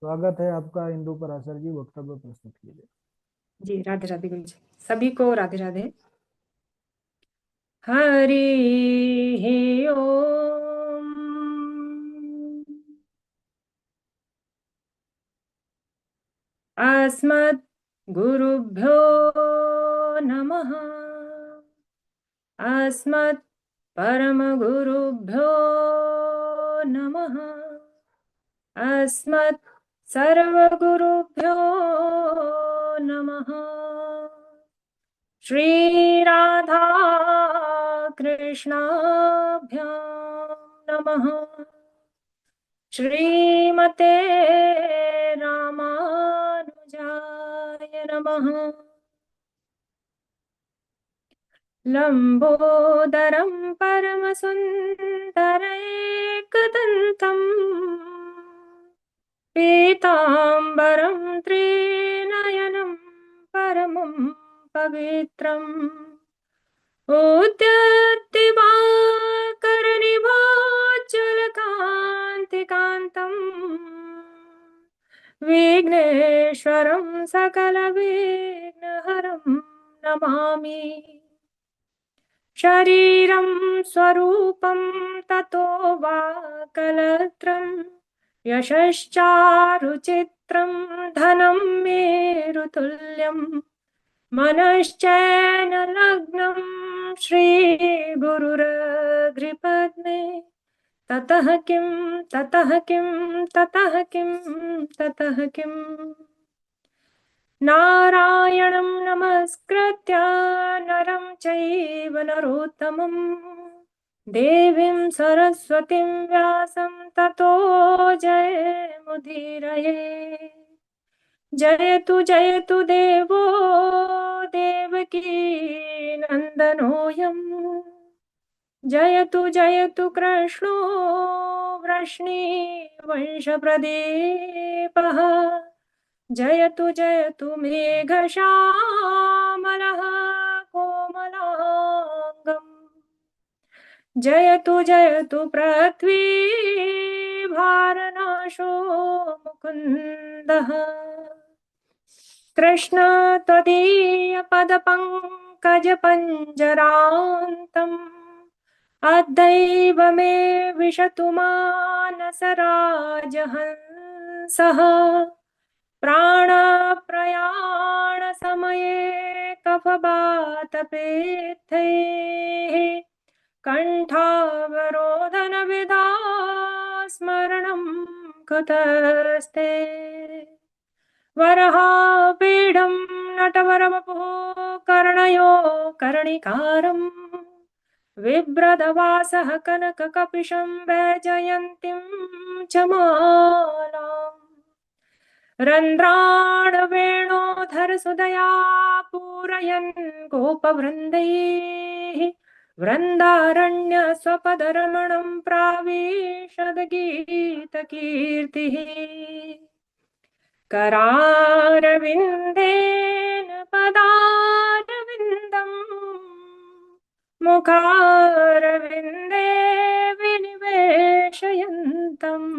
स्वागत है आपका। इंदु पराशर जी, वक्तव्य प्रस्तुत कीजिए। जी, राधे राधे गुरु जी। सभी को राधे राधे। हरि ओम। अस्मत् गुरुभ्यो नमः। अस्मत् परम गुरुभ्यो नमः। अस्मत् सर्वगुरुभ्यो नमः। श्री राधा कृष्णाभ्यां नमः। श्रीमते रामानुजाय नमः। लंबोदरं परमसुन्दरैकदन्तम् पीताम्बरं त्रिनयनं परमं पवित्रम् उद्यद्दिवाकरनिभाचलकान्तिकान्तम् विघ्नेश्वरं सकलविघ्नहरं नमामि। शरीरं स्वरूपं ततो वा कलत्रं यशश्चारुचित्रं धनं मेरुतुल्यम् मनश्चैन लग्नं श्रीगुरुरग्रिपद्मे ततः किं ततः किं ततः किं ततः किम् नारायणं नमस्कृत्य नरं चैव नरोत्तमं देवीं सरस्वतीं व्यासं ततो जयमुदीरये। जयतु देवो देवकी नन्दनोऽयं जयतु कृष्णो वृष्णिवंशप्रदीपः जयतु मेघश्यामलः कोमलाङ्गम् जयतु पृथ्वीभारनाशो मुकुन्दः कृष्ण त्वदीयपदपङ्कजपञ्जरान्तम् अद्यैव मे विशतु मानसराजहंसः प्राणप्रयाणसमये कफवातपेत्तैः कण्ठावरोधनविधा स्मरणं कुतस्ते वरहापीडं नटवरवपुः कर्णयो कर्णिकारम् बिभ्रदवासः कनककपिशं वैजयन्तीं च मालाम् रन्ध्राणवेणोधरसुदया पूरयन् गोपवृन्दैः वृन्दारण्यस्वपदरमणं प्राविशद्गीतकीर्तिः करारविन्देन पदारविन्दम् मुखारविन्दे विनिवेशयन्तम्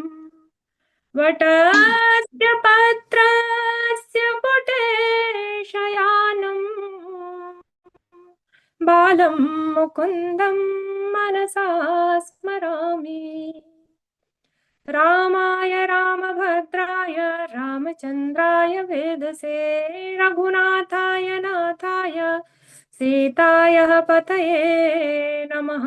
वटस्य पत्रस्य पुटे शयानम् बालं मुकुन्दं मनसा स्मरामि। रामाय रामभद्राय रामचन्द्राय वेदसे रघुनाथाय नाथाय सीताय पतये नमः।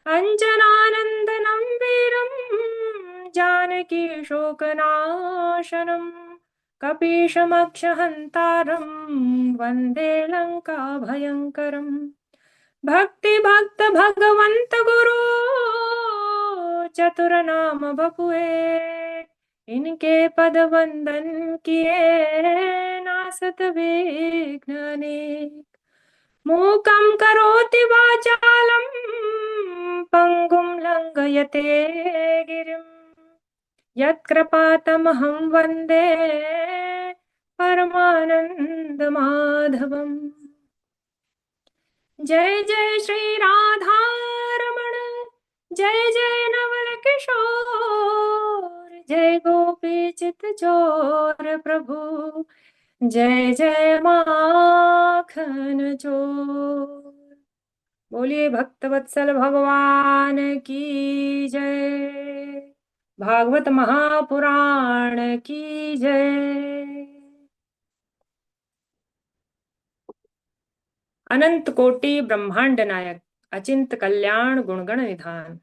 अञ्जनानन्दनं वीरं जानकी शोकनाशनं कपीशमक्षहन्तारं वन्दे लङ्काभयङ्करम्। भक्तिभक्त भगवन्त गुरु चतुरनाम बपुए इनके पद वंदन किए नासत विघ्नने। मूकं करोति वाचालं पंगुं लंघयते गिरिं यत्कृपातमहं वन्दे परमानन्दमाधवम्। जय जय श्री राधा रमण जय जय नवल किशोर जय गोपी चित चोर प्रभु, जय जय माखन चोर। बोलिए भक्तवत्सल भगवान की जय, भागवत महापुराण की जय। अनंत कोटि ब्रह्मांड नायक, अचिंत कल्याण गुणगण निधान,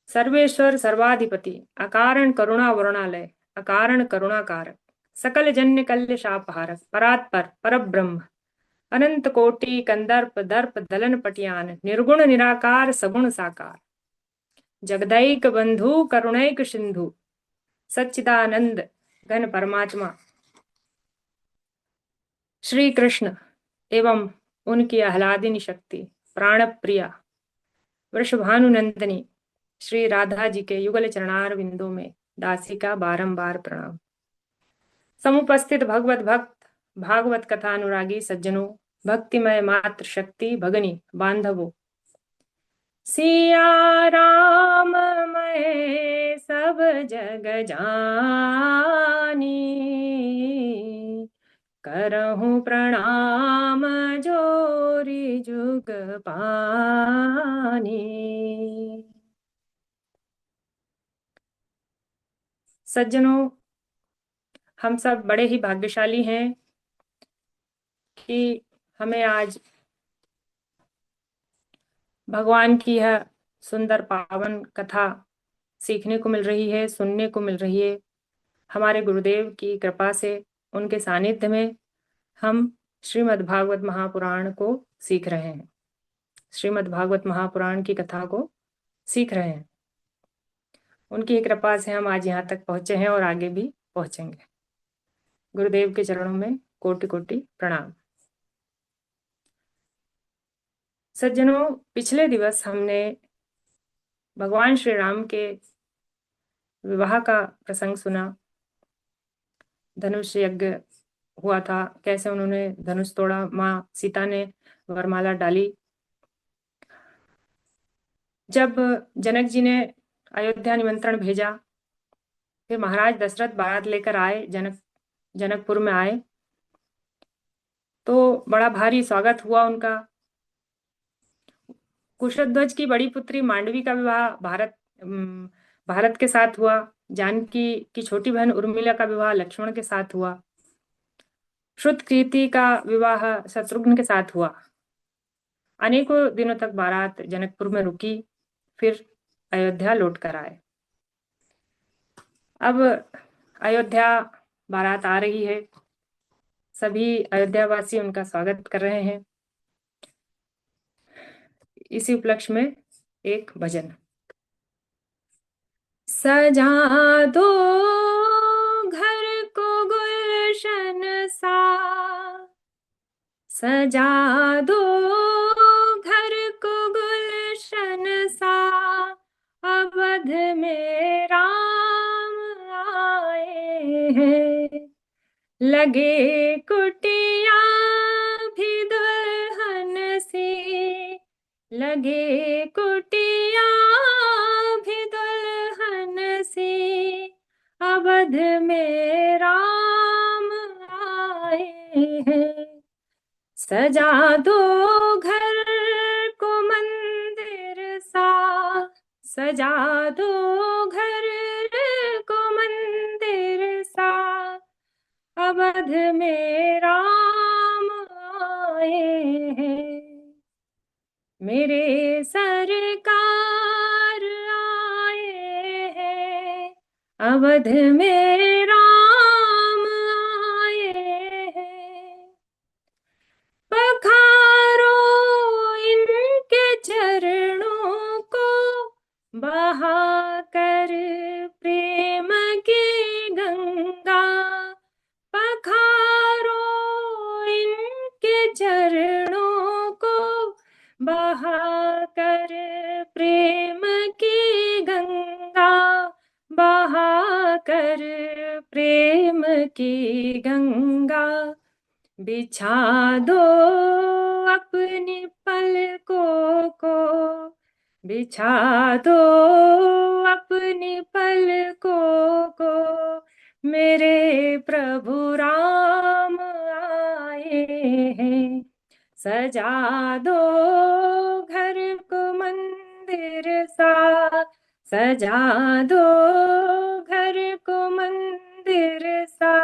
सर्वेश्वर सर्वाधिपति, अकारण करुणा वरुणालय, अकारण करुणाकारक, सकल जन्य कल्य शापहारक, परात्पर परब्रह्म, अनंत कोटि कंदर्प दर्प दलन पटियान, निर्गुण निराकार सगुण साकार, जगदैक बंधु करुणैक सिंधु, सच्चिदानंद घन परमात्मा श्री कृष्ण एवं उनकी आह्लादिनी शक्ति प्राण प्रिया वृषभानुनंदिनी श्री राधा जी के युगल चरणार बिंदु में दासी का बारंबार प्रणाम। समुपस्थित भगवत भक्त, भागवत कथा अनुरागी सज्जनों, भक्तिमय मात्र शक्ति भगनी बांधवों, सिया राम मैं सब जग जानी, करहूं प्रणाम जोरी जुग पानी। सज्जनों, हम सब बड़े ही भाग्यशाली हैं कि हमें आज भगवान की यह सुंदर पावन कथा सीखने को मिल रही है, सुनने को मिल रही है। हमारे गुरुदेव की कृपा से, उनके सानिध्य में हम श्रीमद् भागवत महापुराण को सीख रहे हैं, श्रीमद् भागवत महापुराण की कथा को सीख रहे हैं। उनकी कृपा से हम आज यहाँ तक पहुंचे हैं और आगे भी पहुंचेंगे। गुरुदेव के चरणों में कोटि कोटि प्रणाम। सज्जनों, पिछले दिवस हमने भगवान श्री राम के विवाह का प्रसंग सुना। धनुष यज्ञ हुआ था, कैसे उन्होंने धनुष तोड़ा, माँ सीता ने वरमाला डाली। जब जनक जी ने अयोध्या निमंत्रण भेजा, फिर महाराज दशरथ बारात लेकर आए, जनकपुर में आए, तो बड़ा भारी स्वागत हुआ उनका। कुशध्वज की बड़ी पुत्री मांडवी का विवाह भारत के साथ हुआ। जानकी की छोटी बहन उर्मिला का विवाह लक्ष्मण के साथ हुआ। श्रुतकीर्ति का विवाह शत्रुघ्न के साथ हुआ। अनेकों दिनों तक बारात जनकपुर में रुकी, फिर अयोध्या लौट कर आए। अब अयोध्या बारात आ रही है, सभी अयोध्यावासी उनका स्वागत कर रहे हैं। इसी उपलक्ष्य में एक भजन। सजा दो घर को गुलशन सा, सजा दो घर को गुलशन सा, अवध में राम आए हैं। लगे कुटिया भी दुल्हन सी, लगे कुटिया भी दुल्हन सी, अवध में राम आए हैं। सजा दो घर को मंदिर सा, सजा दो घर को मंदिर सा, अवध में राम आए हैं। मेरे सरकार आए हैं, अवध में राम आए हैं। पखारो इनके चरणों को, बहा कर प्रेम की गंगा। पखारो इनके चरणों को, बहा कर प्रेम की गंगा, बहा कर प्रेम की गंगा। बिछा दो अपनी पलकों को, बिछा दो अपनी पलकों को, मेरे प्रभु राम आए हैं। सजा दो घर को मंदिर सा, सजा दो घर को मंदिर सा,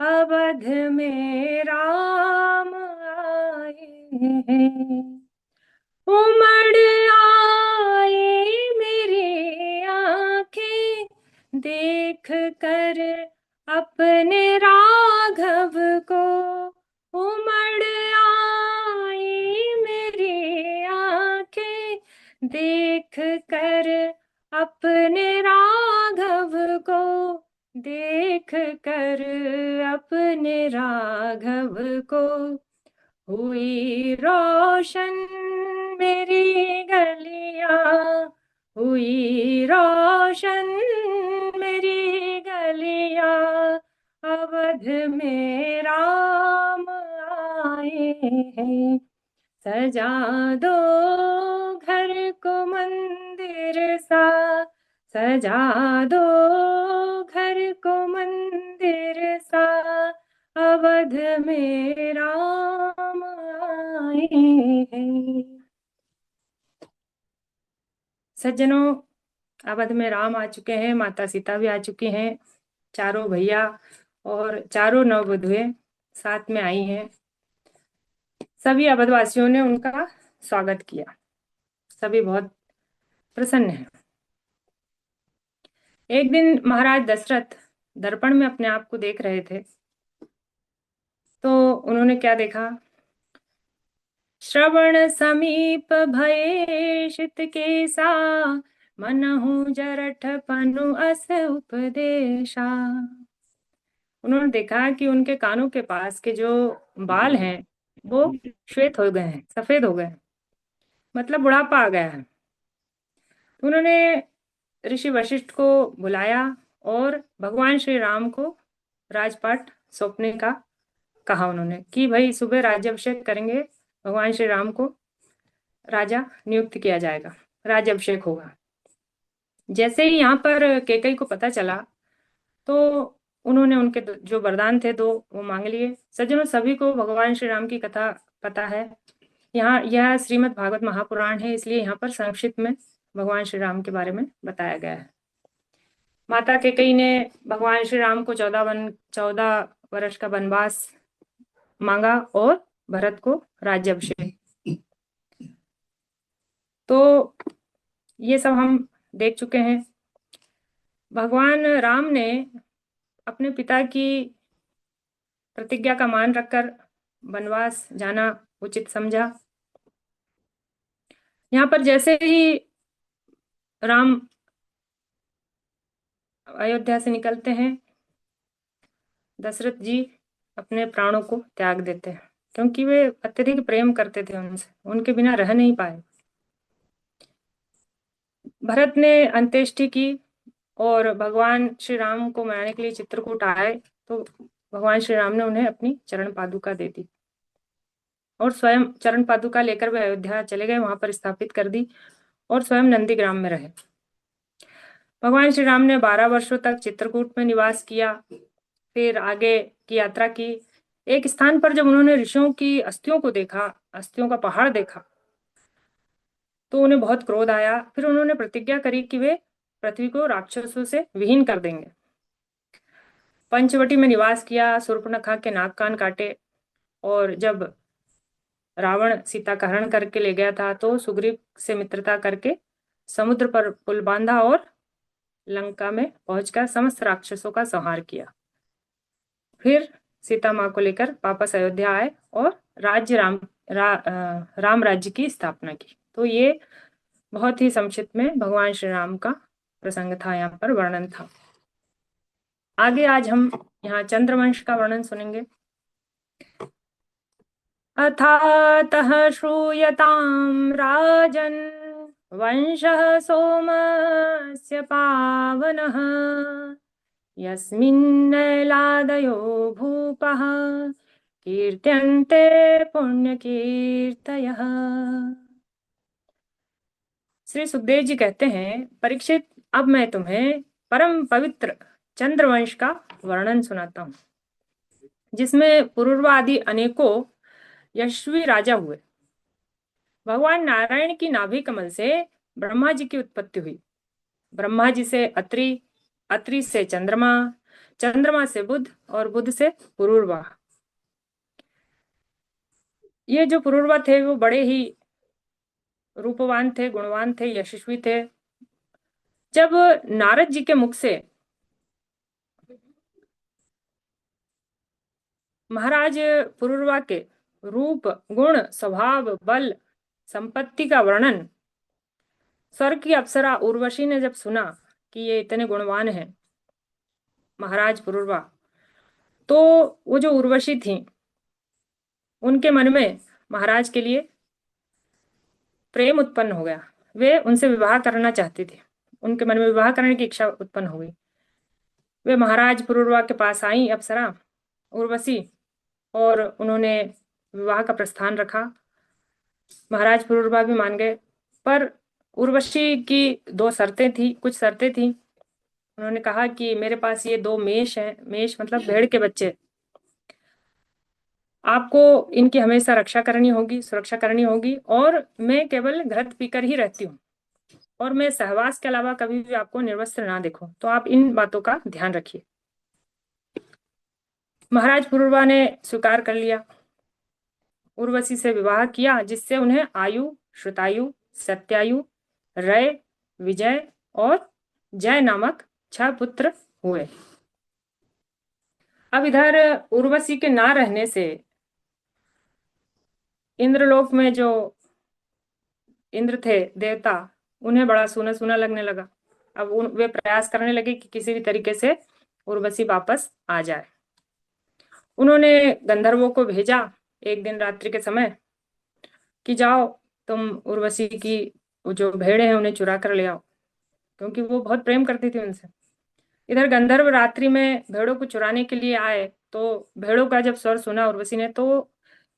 अवध में राम आए हैं। उमड़ आए मेरी आंखें देख कर अपने राघव को, उमड़ आई मेरी आंखें देख कर अपने राघव को, देख कर अपने राघव को। हुई रोशन मेरी गलियां, हुई रोशन मेरी गलियां, अवध में राम आए हैं। सजा दो घर को मंदिर सा, सजा दो घर को मंदिर सा, अवध में राम आए हैं। सज्जनों, अवध में राम आ चुके हैं, माता सीता भी आ चुकी हैं, चारों भैया और चारों नववधुएं साथ में आई हैं। सभी अवधवासियों ने उनका स्वागत किया, सभी बहुत प्रसन्न हैं। एक दिन महाराज दशरथ दर्पण में अपने आप को देख रहे थे, तो उन्होंने क्या देखा? श्रवण समीप भये शित केसा, मनहु जरठ पनु अस उपदेशा। उन्होंने देखा कि उनके कानों के पास के जो बाल हैं वो श्वेत हो गए हैं, सफेद हो गए हैं, मतलब बुढ़ापा आ गया है। उन्होंने ऋषि वशिष्ठ को बुलाया और भगवान श्री राम को राजपाट सौंपने का कहा उन्होंने कि भाई सुबह राज्याभिषेक करेंगे, भगवान श्री राम को राजा नियुक्त किया जाएगा, राज्याभिषेक होगा। जैसे ही यहाँ पर कैकेयी को पता चला तो उन्होंने उनके जो वरदान थे दो वो मांग लिए। सज्जनों, सभी को भगवान श्री राम की कथा पता है। यहाँ यह श्रीमद् भागवत महापुराण है, इसलिए यहाँ पर संक्षिप्त में भगवान श्री राम के बारे में बताया गया है। माता कैकेयी ने भगवान श्री राम को 14 वर्ष का वनवास मांगा और भरत को राज्याभिषेक। तो ये सब हम देख चुके हैं। भगवान राम ने अपने पिता की प्रतिज्ञा का मान रखकर वनवास जाना उचित समझा। यहाँ पर जैसे ही राम अयोध्या से निकलते हैं, दशरथ जी अपने प्राणों को त्याग देते हैं, क्योंकि वे अत्यधिक प्रेम करते थे उनसे, उनके बिना रह नहीं पाए। भरत ने अंत्येष्टि की और भगवान श्री राम को मनाने के लिए चित्रकूट आए, तो भगवान श्री राम ने उन्हें अपनी चरण पादुका दे दी और स्वयं चरण पादुका लेकर वे अयोध्या चले गए, वहां पर स्थापित कर दी और स्वयं नंदीग्राम में रहे। भगवान श्री राम ने 12 वर्षों तक चित्रकूट में निवास किया, फिर आगे की यात्रा की। एक स्थान पर जब उन्होंने ऋषियों की अस्थियों को देखा, अस्थियों का पहाड़ देखा, तो उन्हें बहुत क्रोध आया। फिर उन्होंने प्रतिज्ञा करी कि वे पृथ्वी को राक्षसों से विहीन कर देंगे। पंचवटी में निवास किया, शूर्पणखा के नाक कान काटे, और जब रावण सीता का हरण करके ले गया था तो सुग्रीव से मित्रता करके समुद्र पर पुल बांधा और लंका में पहुंचकर समस्त राक्षसों का संहार किया। फिर सीता माँ को लेकर वापस अयोध्या आए और राम राज्य की स्थापना की। तो ये बहुत ही संक्षिप्त में भगवान श्री राम का प्रसंग था, यहाँ पर वर्णन था। आगे आज हम यहाँ चंद्रवंश का वर्णन सुनेंगे। अथातः श्रूयतां राजन् वंशः सोमस्य पावनः, यस्मिन्नैलादयो भूपः कीर्त्यन्ते पुण्यकीर्तयः। श्री सुखदेव जी कहते हैं, परीक्षित, अब मैं तुम्हें परम पवित्र चंद्रवंश का वर्णन सुनाता हूँ, जिसमें पुरुरवा आदि अनेकों यशस्वी राजा हुए। भगवान नारायण की नाभि कमल से ब्रह्मा जी की उत्पत्ति हुई। ब्रह्मा जी से अत्रि, अत्रि से चंद्रमा, चंद्रमा से बुध और बुध से पुरुरवा। ये जो पुरुरवा थे वो बड़े ही रूपवान थे, गुणवान थे, यशस्वी थे। जब नारद जी के मुख से महाराज पुरुरवा के रूप, गुण, स्वभाव, बल, संपत्ति का वर्णन स्वर्ग की अप्सरा उर्वशी ने जब सुना कि ये इतने गुणवान हैं महाराज पुरुरवा, तो वो जो उर्वशी थी उनके मन में महाराज के लिए प्रेम उत्पन्न हो गया। वे उनसे विवाह करना चाहती थी, उनके मन में विवाह करने की इच्छा उत्पन्न हो गई। वे महाराज पुरुरवा के पास आई अप्सरा उर्वशी, और उन्होंने विवाह का प्रस्थान रखा। महाराज पुरुरवा भी मान गए, पर उर्वशी की दो शर्तें थी, कुछ शर्तें थी। उन्होंने कहा कि मेरे पास ये दो मेष हैं, मेष मतलब भेड़ के बच्चे, आपको इनकी हमेशा रक्षा करनी होगी, सुरक्षा करनी होगी, और मैं केवल घृत पीकर ही रहती हूँ, और मैं सहवास के अलावा कभी भी आपको निर्वस्त्र ना देखूं, तो आप इन बातों का ध्यान रखिए। महाराज पुरुरवा ने स्वीकार कर लिया, उर्वशी से विवाह किया, जिससे उन्हें आयु, श्रुतायु, सत्यायु, रय, विजय और जय नामक 6 पुत्र हुए। अब इधर उर्वशी के ना रहने से इंद्रलोक में जो इंद्र थे देवता, उन्हें बड़ा सूना सूना लगने लगा। अब वे प्रयास करने लगे कि किसी भी तरीके से उर्वशी वापस आ जाए। उन्होंने गंधर्वों को भेजा एक दिन रात्रि के समय कि जाओ तुम उर्वशी की जो भेड़े हैं उन्हें चुरा कर ले आओ, क्योंकि वो बहुत प्रेम करती थी उनसे। इधर गंधर्व रात्रि में भेड़ों को चुराने के लिए आए, तो भेड़ों का जब स्वर सुना उर्वशी ने, तो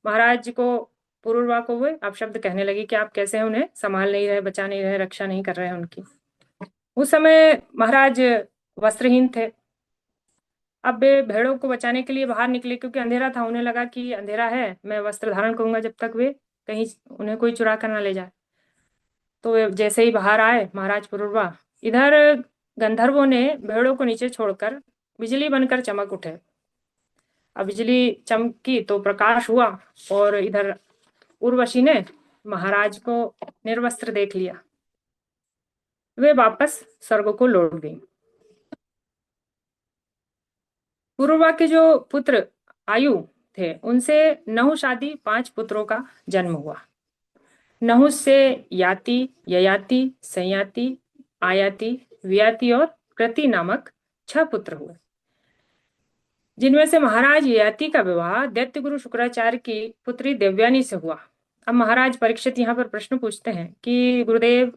महाराज को पुरुरवा को वो अपशब्द कहने लगी कि आप कैसे उन्हें संभाल नहीं रहे, बचा नहीं रहे, रक्षा नहीं कर रहे हैं उनकी। उस समय महाराज वस्त्रहीन थे। अब वे भेड़ों को बचाने के लिए बाहर निकले, क्योंकि अंधेरा था, उन्हें लगा कि अंधेरा है, मैं वस्त्र धारण करूंगा जब तक वे कहीं उन्हें कोई चुरा कर ना ले जाए। तो वे जैसे ही बाहर आए महाराज पुरुरवा, इधर गंधर्वों ने भेड़ों को नीचे छोड़कर बिजली बनकर चमक उठे। अब बिजली चमकी तो प्रकाश हुआ, और इधर उर्वशी ने महाराज को निर्वस्त्र देख लिया। वे वापस स्वर्ग को लौट गई। पुरुरवा के जो पुत्र आयु थे, उनसे नहुष आदि 5 पुत्रों का जन्म हुआ। नहुष से याति, ययाति, संयाति, आयाति, वियाति और कृति नामक 6 पुत्र हुए, जिनमें से महाराज ययाति का विवाह दैत्य गुरु शुक्राचार्य की पुत्री देवयानी से हुआ। अब महाराज परीक्षित यहाँ पर प्रश्न पूछते हैं कि गुरुदेव,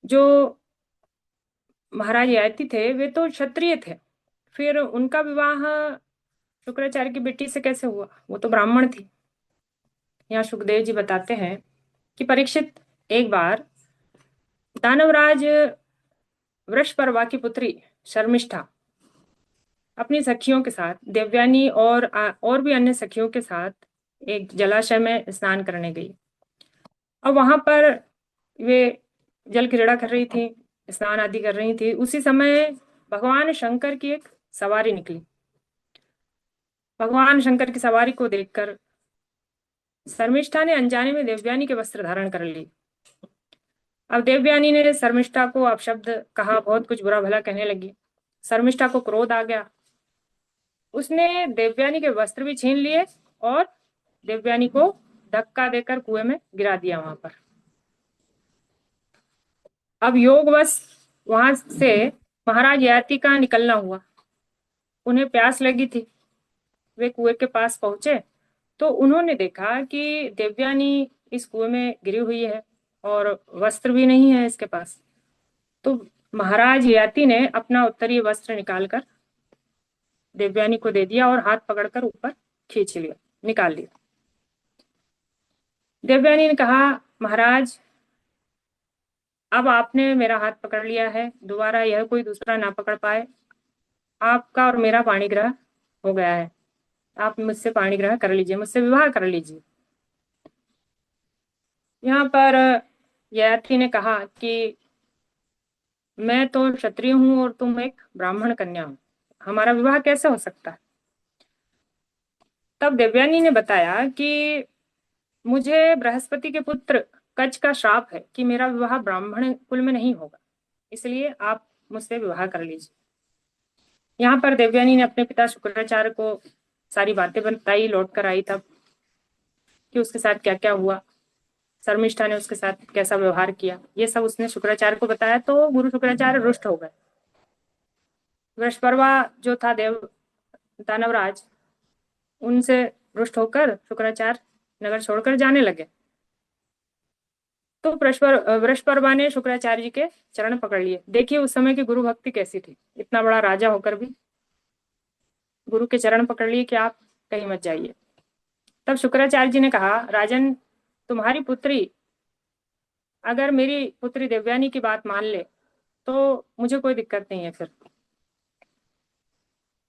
जो महाराज ययाति थे वे तो क्षत्रिय थे, फिर उनका विवाह शुक्राचार्य की बेटी से कैसे हुआ? वो तो ब्राह्मण थी। यहाँ सुखदेव जी बताते हैं कि परीक्षित, एक बार दानवराज वृषपर्वा की पुत्री शर्मिष्ठा अपनी सखियों के साथ, देवयानी और भी अन्य सखियों के साथ एक जलाशय में स्नान करने गई। अब वहां पर वे जल क्रीड़ा कर रही थी, स्नान आदि कर रही थी। उसी समय भगवान शंकर की एक सवारी निकली। भगवान शंकर की सवारी को देखकर शर्मिष्ठा ने अनजाने में देवयानी के वस्त्र धारण कर ली। अब देवयानी ने शर्मिष्ठा को अपशब्द कहा, बहुत कुछ बुरा भला कहने लगी। शर्मिष्ठा को क्रोध आ गया, उसने देवयानी के वस्त्र भी छीन लिए और देवयानी को धक्का देकर कुएं में गिरा दिया वहां पर। अब योगवश वहां से महाराज ययाति का निकलना हुआ। उन्हें प्यास लगी थी, वे कुएं के पास पहुंचे तो उन्होंने देखा कि देवयानी इस कुएं में गिरी हुई है और वस्त्र भी नहीं है इसके पास। तो महाराज ययाति ने अपना उत्तरीय वस्त्र निकालकर देवयानी को दे दिया और हाथ पकड़कर ऊपर खींच लिया, निकाल लिया। देवयानी ने कहा, महाराज अब आपने मेरा हाथ पकड़ लिया है, दोबारा यह कोई दूसरा ना पकड़ पाए। आपका और मेरा पाणी ग्रह हो गया है, आप मुझसे पाणी ग्रह कर लीजिए, मुझसे विवाह कर लीजिए। यहाँ पर ययाति ने कहा कि मैं तो क्षत्रिय हूँ और तुम एक ब्राह्मण कन्या हो, हमारा विवाह कैसे हो सकता है। तब देवयानी ने बताया कि मुझे बृहस्पति के पुत्र कच का श्राप है कि मेरा विवाह ब्राह्मण कुल में नहीं होगा, इसलिए आप मुझसे विवाह कर लीजिए। यहाँ पर देवयानी ने अपने पिता शुक्राचार्य को सारी बातें बताई, लौट कर आई तब, कि उसके साथ क्या क्या हुआ, शर्मिष्ठा ने उसके साथ कैसा व्यवहार किया, ये सब उसने शुक्राचार्य को बताया। तो गुरु शुक्राचार्य रुष्ट हो गए। वृषपर्वा जो था देव दानवराज, उनसे रुष्ट होकर शुक्राचार्य नगर छोड़कर जाने लगे। तो वृषपर्वा ने शुक्राचार्य जी के चरण पकड़ लिए। देखिए उस समय की गुरु भक्ति कैसी थी, इतना बड़ा राजा होकर भी गुरु के चरण पकड़ लिए कि आप कहीं मत जाइए। तब शुक्राचार्य जी ने कहा, राजन, तुम्हारी पुत्री अगर मेरी पुत्री देवयानी की बात मान ले तो मुझे कोई दिक्कत नहीं है। फिर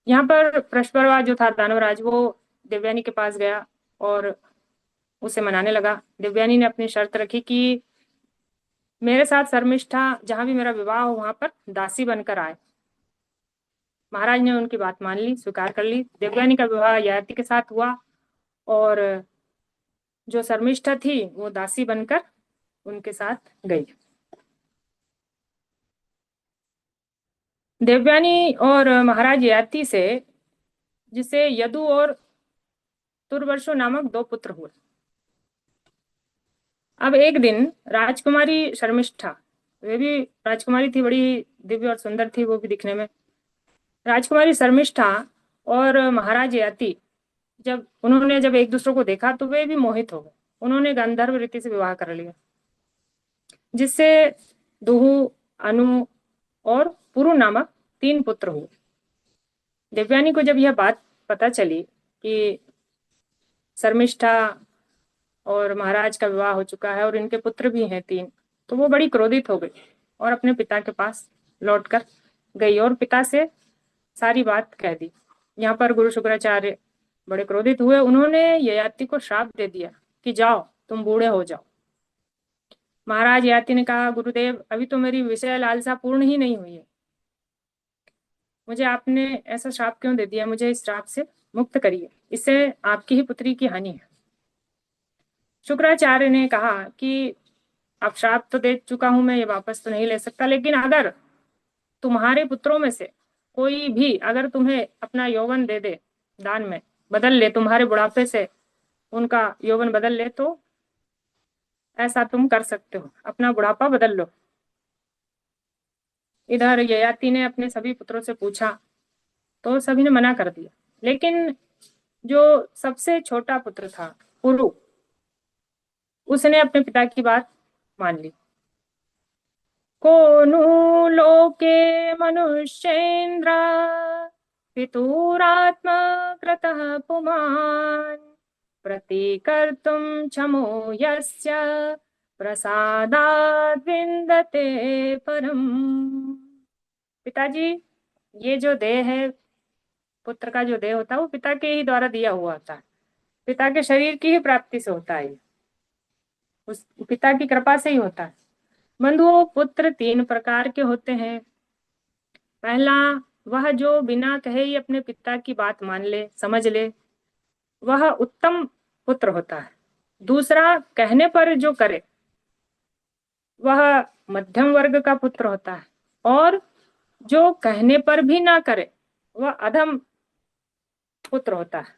यहाँ पर वृषपर्वा जो था दानवराज, वो देवयानी के पास गया और उसे मनाने लगा। देवयानी ने अपनी शर्त रखी कि मेरे साथ शर्मिष्ठा जहां भी मेरा विवाह हो वहां पर दासी बनकर आए। महाराज ने उनकी बात मान ली, स्वीकार कर ली। देवयानी का विवाह ययाति के साथ हुआ और जो शर्मिष्ठा थी वो दासी बनकर उनके साथ गई। देवयानी और महाराज ययाति से जिसे यदु और तुर्वशु नामक दो पुत्र हुए। अब एक दिन राजकुमारी शर्मिष्ठा, वे भी राजकुमारी थी, बड़ी दिव्य और सुंदर थी वो भी दिखने में। राजकुमारी शर्मिष्ठा और महाराज ययाति जब एक दूसरे को देखा तो वे भी मोहित हो गए। उन्होंने गांधर्व रीति से विवाह कर लिया, जिससे दुहु, अनु और पुरु नामक तीन पुत्र हुए। देवयानी को जब यह बात पता चली कि शर्मिष्ठा और महाराज का विवाह हो चुका है और इनके पुत्र भी हैं तीन, तो वो बड़ी क्रोधित हो गई और अपने पिता के पास लौटकर गई और पिता से सारी बात कह दी। यहाँ पर गुरु शुक्राचार्य बड़े क्रोधित हुए। उन्होंने ययाति को श्राप दे दिया कि जाओ, तुम बूढ़े हो जाओ। महाराज ययाति ने कहा, गुरुदेव, अभी तो मेरी विषय लालसा पूर्ण ही नहीं हुई है, मुझे आपने ऐसा श्राप क्यों दे दिया, मुझे इस श्राप से मुक्त करिए, इससे आपकी ही पुत्री की हानि है। शुक्राचार्य ने कहा कि अब श्राप तो दे चुका हूं मैं, ये वापस तो नहीं ले सकता, लेकिन अगर तुम्हारे पुत्रों में से कोई भी अगर तुम्हें अपना यौवन दे दे, दान में बदल ले, तुम्हारे बुढ़ापे से उनका यौवन बदल ले, तो ऐसा तुम कर सकते हो, अपना बुढ़ापा बदल लो। इधर ययाति ने अपने सभी पुत्रों से पूछा तो सभी ने मना कर दिया, लेकिन जो सबसे छोटा पुत्र था पुरु, उसने अपने पिता की बात मान ली। को नु लोके मनुष्येन्द्र पितुरात्मा कृतः पुमान् प्रतिकर्तुं क्षमो यस्य प्रसादाद् विन्दते परम्। पिताजी, ये जो देह है, पुत्र का जो देह होता है वो पिता के ही द्वारा दिया हुआ होता है, पिता के शरीर की ही प्राप्ति से होता है, उस पिता की कृपा से ही होता है। बंधुओं, पुत्र तीन प्रकार के होते हैं। पहला, वह जो बिना कहे ही अपने पिता की बात मान ले, समझ ले, वह उत्तम पुत्र होता है। दूसरा, कहने पर जो करे, वह मध्यम वर्ग का पुत्र होता है। और जो कहने पर भी ना करे, वह अधम पुत्र होता है।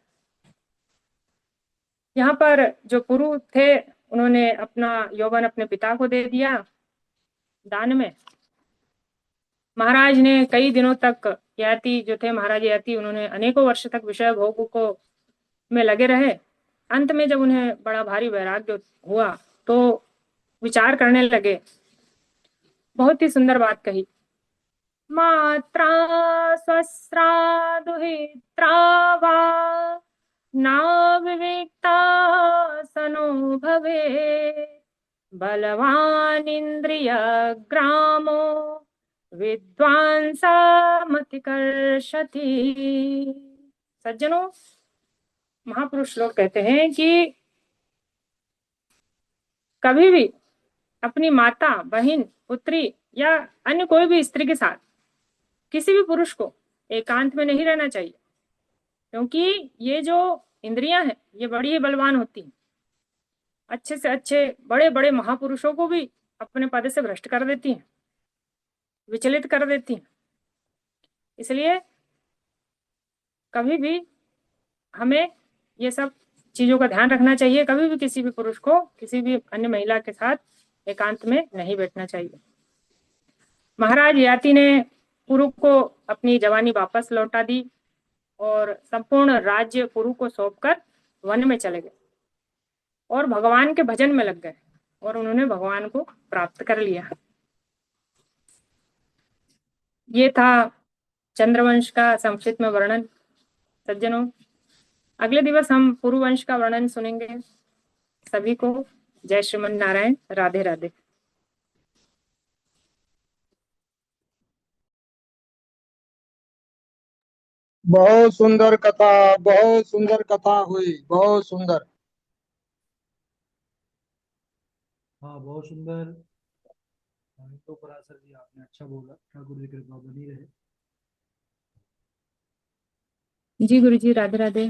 यहाँ पर जो पुरु थे, उन्होंने अपना यौवन अपने पिता को दे दिया दान में। महाराज ने कई दिनों तक, ययाति जो थे महाराज ययाति, उन्होंने अनेकों वर्ष तक विषय भोग को में लगे रहे। अंत में जब उन्हें बड़ा भारी वैराग्य हुआ तो विचार करने लगे। बहुत ही सुंदर बात कही, मात्रा स्वस्रा दुहित्रा वा ना विविक्ता सनो भवे बलवान इंद्रिय ग्रामो विद्वांसा मत प्रतिकर्षति। सज्जनों, महापुरुष लोग कहते हैं कि कभी भी अपनी माता, बहन, पुत्री या अन्य कोई भी स्त्री के साथ किसी भी पुरुष को एकांत में नहीं रहना चाहिए, क्योंकि ये जो इंद्रियां हैं ये बड़ी ही बलवान होती हैं। अच्छे से अच्छे बड़े बड़े महापुरुषों को भी अपने पद से भ्रष्ट कर देती हैं, विचलित कर देती हैं। इसलिए कभी भी हमें ये सब चीजों का ध्यान रखना चाहिए। कभी भी किसी भी पुरुष को किसी भी अन्य महिला के साथ एकांत में नहीं बैठना चाहिए। महाराज ययाति ने पुरु को अपनी जवानी वापस लौटा दी और संपूर्ण राज्य पुरु को सौंपकर वन में चले गए और भगवान के भजन में लग गए और उन्होंने भगवान को प्राप्त कर लिया। ये था चंद्रवंश का संक्षिप्त में वर्णन। सज्जनों, अगले दिवस हम पुरुवंश का वर्णन सुनेंगे। सभी को जय श्रीमन नारायण, राधे राधे। बहुत सुंदर कथा, बहुत सुंदर कथा हुई, बहुत सुंदर। हाँ, बहुत सुंदर। तो पराशर जी आपने अच्छा बोला, ठाकुर जी कृपा बनी रहे। जी गुरु जी, राधे राधे।